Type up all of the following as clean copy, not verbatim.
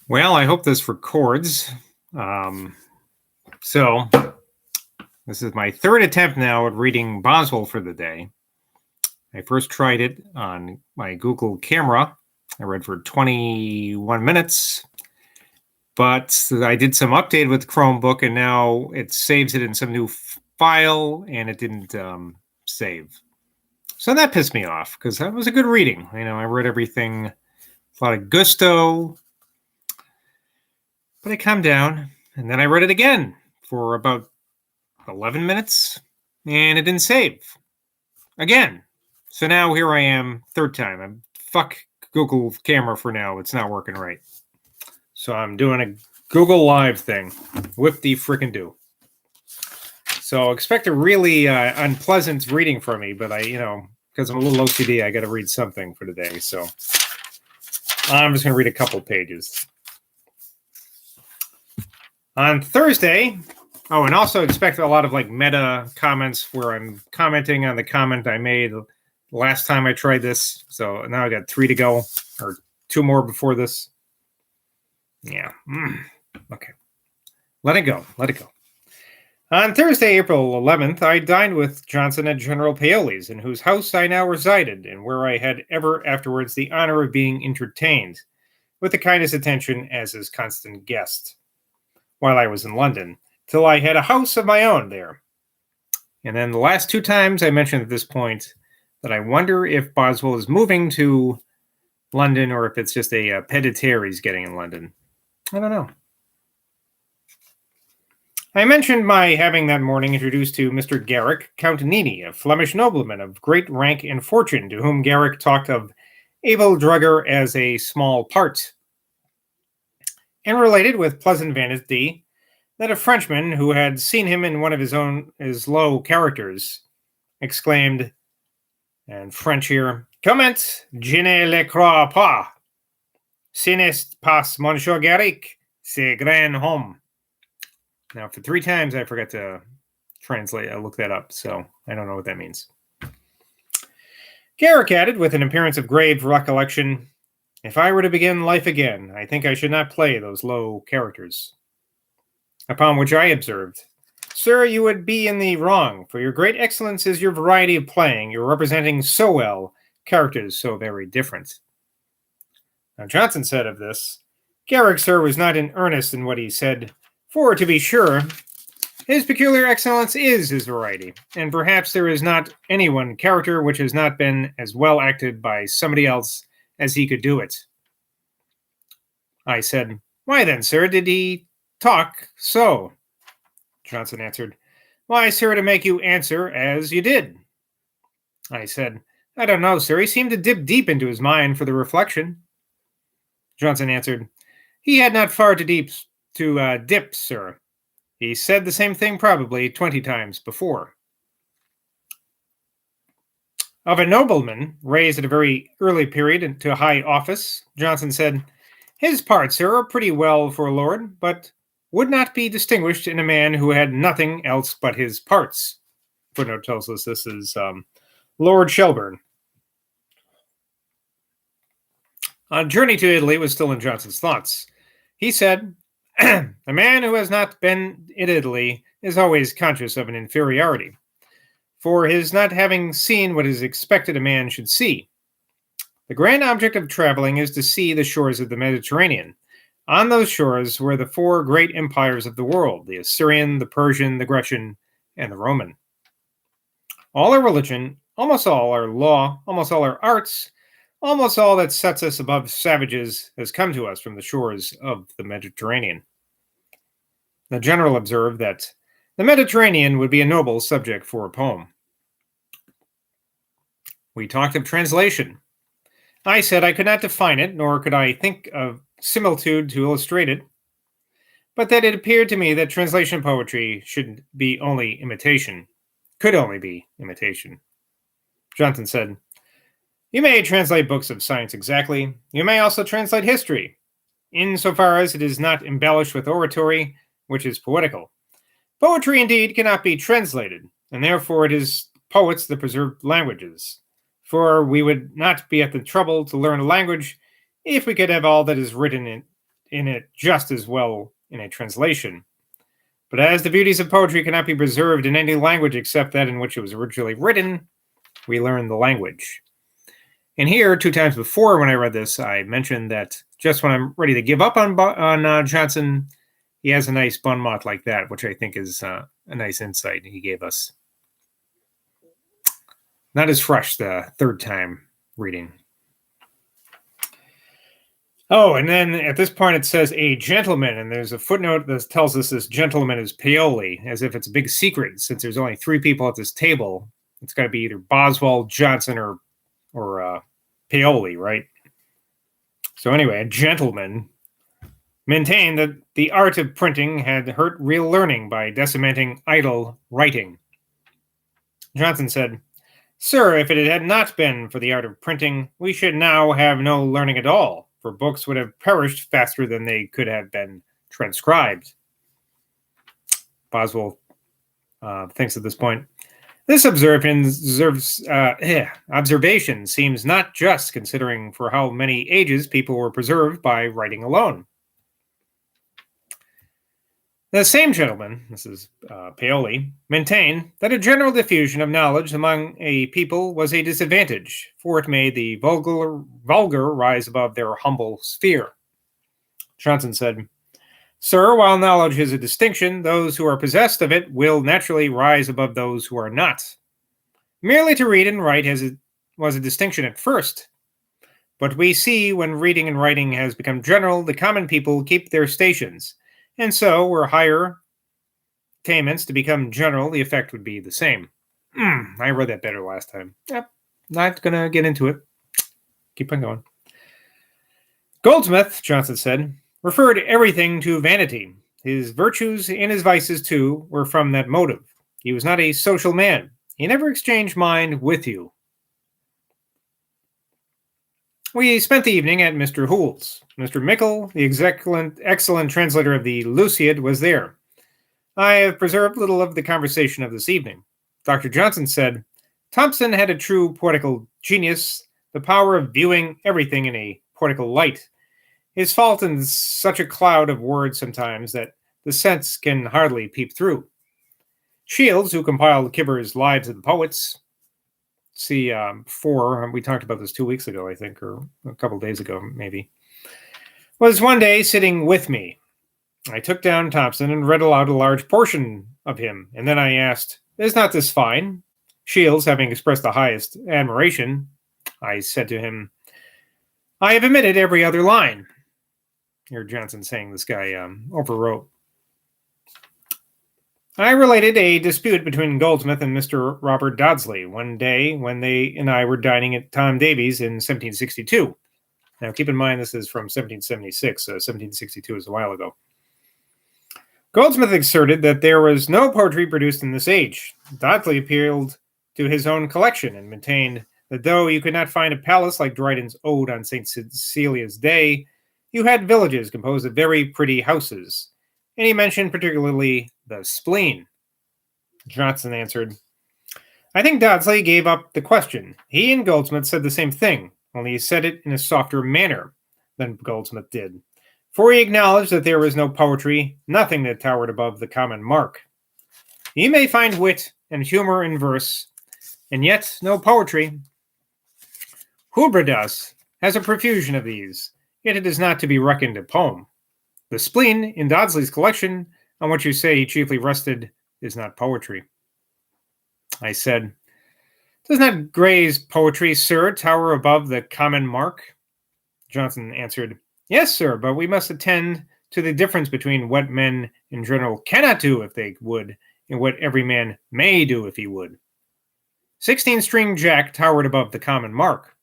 Well, I hope this records. So, this is my third attempt now at reading Boswell for the day. I first tried it on my Google camera. I read for 21 minutes, but I did some update with Chromebook, and now it saves it in some new file, and it didn't save. So that pissed me off, because that was a good reading. I read everything, a lot of gusto, but I calmed down, and then I read it again for about 11 minutes, and it didn't save again. So now here I am, third time. I'm fuck Google camera for now. It's not working right. So I'm doing a Google Live thing. Whip the frickin' do. So expect a really unpleasant reading from me, but because I'm a little OCD, I got to read something for today. So I'm just going to read a couple pages. On Thursday, and also expect a lot of meta comments where I'm commenting on the comment I made last time I tried this. So now I got 3 to go, or 2 more before this. Yeah. Okay. Let it go. On Thursday, April 11th, I dined with Johnson at General Paoli's, in whose house I now resided, and where I had ever afterwards the honor of being entertained, with the kindest attention as his constant guest, while I was in London, till I had a house of my own there. And then the last 2 times I mentioned at this point that I wonder if Boswell is moving to London, or if it's just a pied-à-terre he's getting in London. I don't know. I mentioned my having that morning introduced to Mr. Garrick, Count Nini, a Flemish nobleman of great rank and fortune, to whom Garrick talked of Abel Drugger as a small part, and related with pleasant vanity that a Frenchman who had seen him in one of his low characters exclaimed, and French here, "Comment, je ne le crois pas. Ce n'est pas Monsieur Garrick, c'est grand homme." Now, for 3 times, I forgot to translate. I looked that up, so I don't know what that means. Garrick added, with an appearance of grave recollection, "If I were to begin life again, I think I should not play those low characters." Upon which I observed, "Sir, you would be in the wrong, for your great excellence is your variety of playing, your representing so well characters so very different." Now Johnson said of this, "Garrick, sir, was not in earnest in what he said, for, to be sure, his peculiar excellence is his variety, and perhaps there is not any one character which has not been as well acted by somebody else as he could do it." I said, "Why then, sir, did he talk so?" Johnson answered, "Why, sir, to make you answer as you did." I said, "I don't know, sir. He seemed to dip deep into his mind for the reflection." Johnson answered, "He had not far to dip, sir. He said the same thing probably 20 times before." Of a nobleman raised at a very early period to high office, Johnson said, "His parts, sir, are pretty well for a lord, but would not be distinguished in a man who had nothing else but his parts." Footnote tells us this is Lord Shelburne. A journey to Italy was still in Johnson's thoughts. He said, "A man who has not been in Italy is always conscious of an inferiority, for his not having seen what is expected a man should see. The grand object of traveling is to see the shores of the Mediterranean. On those shores were the 4 great empires of the world, the Assyrian, the Persian, the Grecian, and the Roman. All our religion, almost all our law, almost all our arts, almost all that sets us above savages has come to us from the shores of the Mediterranean." The general observed that the Mediterranean would be a noble subject for a poem. We talked of translation. I said I could not define it, nor could I think of similitude to illustrate it, but that it appeared to me that translation poetry could only be imitation. Johnson said, "You may translate books of science exactly. You may also translate history, insofar as it is not embellished with oratory, which is poetical. Poetry, indeed, cannot be translated, and therefore it is poets that preserve languages. For we would not be at the trouble to learn a language if we could have all that is written in in it just as well in a translation. But as the beauties of poetry cannot be preserved in any language except that in which it was originally written, we learn the language. And here, 2 times before when I read this, I mentioned that just when I'm ready to give up on Johnson, he has a nice bun mot like that, which I think is a nice insight he gave us. Not as fresh the 3rd time reading. Oh, and then at this point it says a gentleman, and there's a footnote that tells us this gentleman is Paoli, as if it's a big secret. Since there's only 3 people at this table, it's got to be either Boswell, Johnson, or Paoli, right? So anyway, a gentleman maintained that the art of printing had hurt real learning by decimating idle writing. Johnson said, "Sir, if it had not been for the art of printing, we should now have no learning at all, for books would have perished faster than they could have been transcribed." Boswell thinks at this point, this observation seems not just, considering for how many ages people were preserved by writing alone. The same gentleman, this is Paoli, maintained that a general diffusion of knowledge among a people was a disadvantage, for it made the vulgar rise above their humble sphere. Johnson said, "Sir, while knowledge is a distinction, those who are possessed of it will naturally rise above those who are not. Merely to read and write was a distinction at first, but we see when reading and writing has become general, the common people keep their stations. And so, were higher attainments to become general, the effect would be the same." I read that better last time. Yep, not going to get into it. Keep on going. Goldsmith, Johnson said, referred everything to vanity. His virtues and his vices, too, were from that motive. He was not a social man. He never exchanged mind with you. We spent the evening at Mr. Hoole's. Mr. Mickle, the excellent translator of the Luciad, was there. I have preserved little of the conversation of this evening. Dr. Johnson said, Thompson had a true poetical genius, the power of viewing everything in a poetical light. His fault in such a cloud of words sometimes that the sense can hardly peep through. Shields, who compiled Kibber's Lives of the Poets, see 4, we talked about this 2 weeks ago, I think, or a couple of days ago, maybe, was one day sitting with me. I took down Thompson and read aloud a large portion of him, and then I asked, "Is not this fine?" Shields, having expressed the highest admiration, I said to him, "I have omitted every other line." Here Johnson saying this guy overwrote. I related a dispute between Goldsmith and Mr. Robert Dodsley one day when they and I were dining at Tom Davies in 1762. Now, keep in mind, this is from 1776, so 1762 is a while ago. Goldsmith asserted that there was no poetry produced in this age. Dodsley appealed to his own collection and maintained that though you could not find a palace like Dryden's Ode on St. Cecilia's Day, you had villages composed of very pretty houses. And he mentioned particularly the spleen. Johnson answered, I think Dodsley gave up the question. He and Goldsmith said the same thing, only he said it in a softer manner than Goldsmith did. For he acknowledged that there was no poetry, nothing that towered above the common mark. You may find wit and humor in verse, and yet no poetry. Hubertus has a profusion of these, yet it is not to be reckoned a poem. The spleen in Dodsley's collection, on which you say he chiefly rested, is not poetry. I said, Does not Gray's poetry, sir, tower above the common mark? Johnson answered, Yes, sir, but we must attend to the difference between what men in general cannot do if they would, and what every man may do if he would. 16-string Jack towered above the common mark.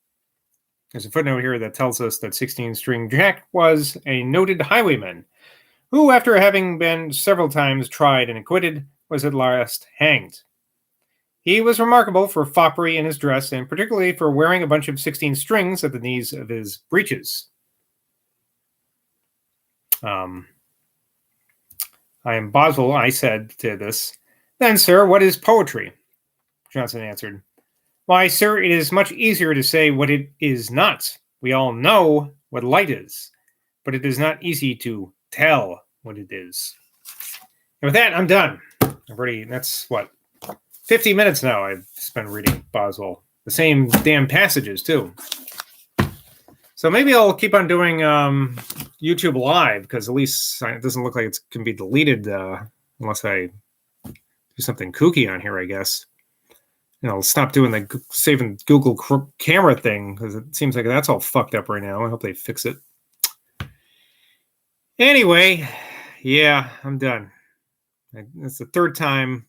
There's a footnote here that tells us that 16-string Jack was a noted highwayman who, after having been several times tried and acquitted, was at last hanged. He was remarkable for foppery in his dress and particularly for wearing a bunch of 16 strings at the knees of his breeches. I am Boswell, I said to this. Then, sir, what is poetry? Johnson answered, Why, sir, it is much easier to say what it is not. We all know what light is. but it is not easy to tell what it is. And with that, I'm done. I've already, that's what, 50 minutes now I've spent reading Boswell. The same damn passages, too. So maybe I'll keep on doing YouTube Live, because at least it doesn't look like it can be deleted unless I do something kooky on here, I guess. I'll stop doing the saving Google camera thing, because it seems like that's all fucked up right now. I hope they fix it. Anyway, yeah, I'm done. It's the third time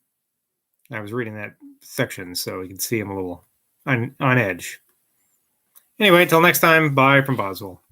I was reading that section, so you can see I'm a little on edge. Anyway, until next time, bye from Boswell.